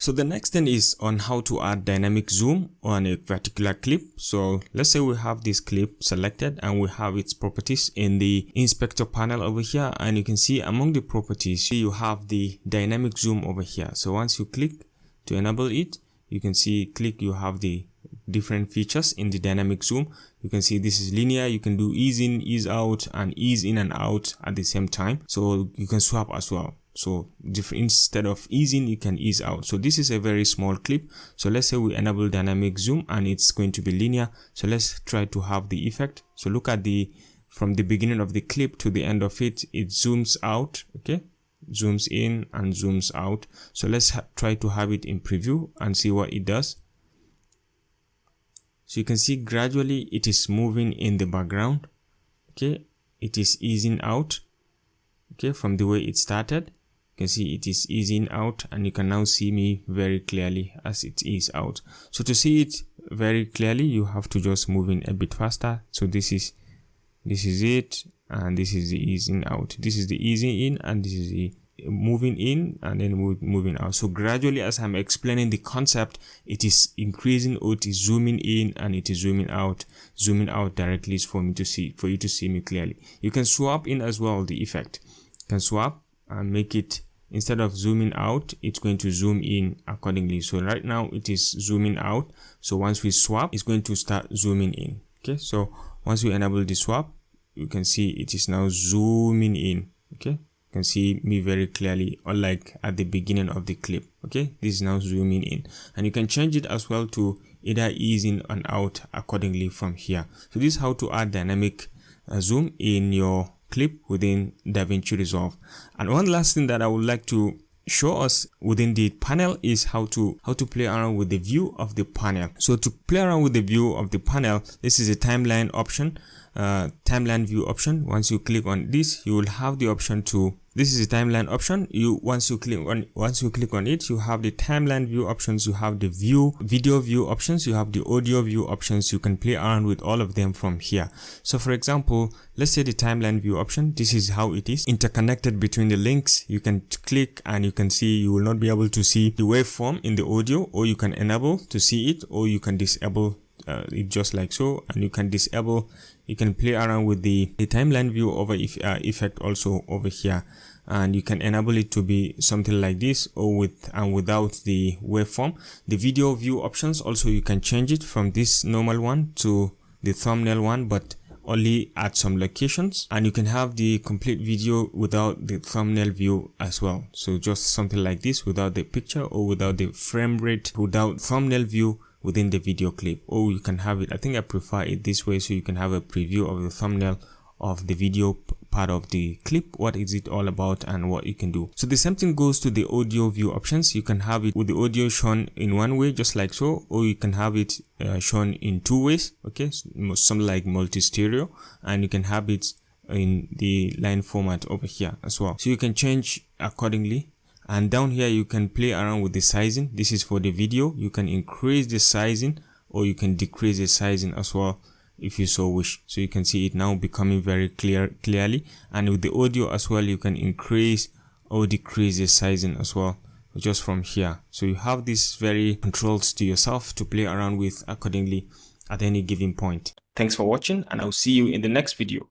So the next thing is on how to add dynamic zoom on a particular clip. So let's say we have this clip selected and we have its properties in the inspector panel over here, and you can see among the properties you have the dynamic zoom over here. So once you click to enable it, you can see you have the different features in the dynamic zoom. You can see this is linear. You can do ease in, ease out, and ease in and out at the same time. So you can swap as well. So instead of easing, you can ease out. So this is a very small clip. So let's say we enable dynamic zoom and it's going to be linear. So let's try to have the effect. So look at from the beginning of the clip to the end of it, it zooms out. Okay, zooms in and zooms out. So let's try to have it in preview and see what it does. So you can see gradually it is moving in the background. Okay, it is easing out. Okay, from the way it started. You can see it is easing out, and you can now see me very clearly as it is out. So to see it very clearly, you have to just move in a bit faster. So this is it, and this is the easing out. This is the easing in, and this is the moving in and then moving out. So gradually, as I'm explaining the concept, it is increasing, or it is zooming in and it is zooming out. Zooming out directly is for you to see me clearly. You can swap in as well the effect. You can swap and make it, instead of zooming out, it's going to zoom in accordingly. So right now it is zooming out. So once we swap, it's going to start zooming in. Okay, so once we enable the swap, you can see it is now zooming in. Okay, you can see me very clearly, unlike at the beginning of the clip. Okay, this is now zooming in, and you can change it as well to either ease in and out accordingly from here. So this is how to add dynamic zoom in your clip within DaVinci Resolve. And one last thing that I would like to show us within the panel is how to play around with the view of the panel. So to play around with the view of the panel, this is a timeline option, timeline view option. Once you click on this, you will have the option to, this is a timeline option. Once you click on it, you have the timeline view options. You have the video view options. You have the audio view options. You can play around with all of them from here. So for example, let's say the timeline view option, this is how it is interconnected between the links. You can click and you can see, you will not be able to see the waveform in the audio, or you can enable to see it, or you can disable it just like so, and you can disable, you can play around with the timeline view over effect also over here, and you can enable it to be something like this, or with and without the waveform. The video view options also, you can change it from this normal one to the thumbnail one, but only at some locations, and you can have the complete video without the thumbnail view as well. So just something like this, without the picture or without the frame rate, without thumbnail view within the video clip. Or you can have it, I think I prefer it this way, so you can have a preview of the thumbnail of the video part of the clip, what is it all about and what you can do. So the same thing goes to the audio view options. You can have it with the audio shown in one way, just like so, or you can have it shown in two ways. Okay, something like multi-stereo, and you can have it in the line format over here as well. So you can change accordingly. And down here, you can play around with the sizing. This is for the video. You can increase the sizing, or you can decrease the sizing as well if you so wish. So you can see it now becoming very clearly. And with the audio as well, you can increase or decrease the sizing as well, just from here. So you have these very controls to yourself to play around with accordingly at any given point. Thanks for watching, and I'll see you in the next video.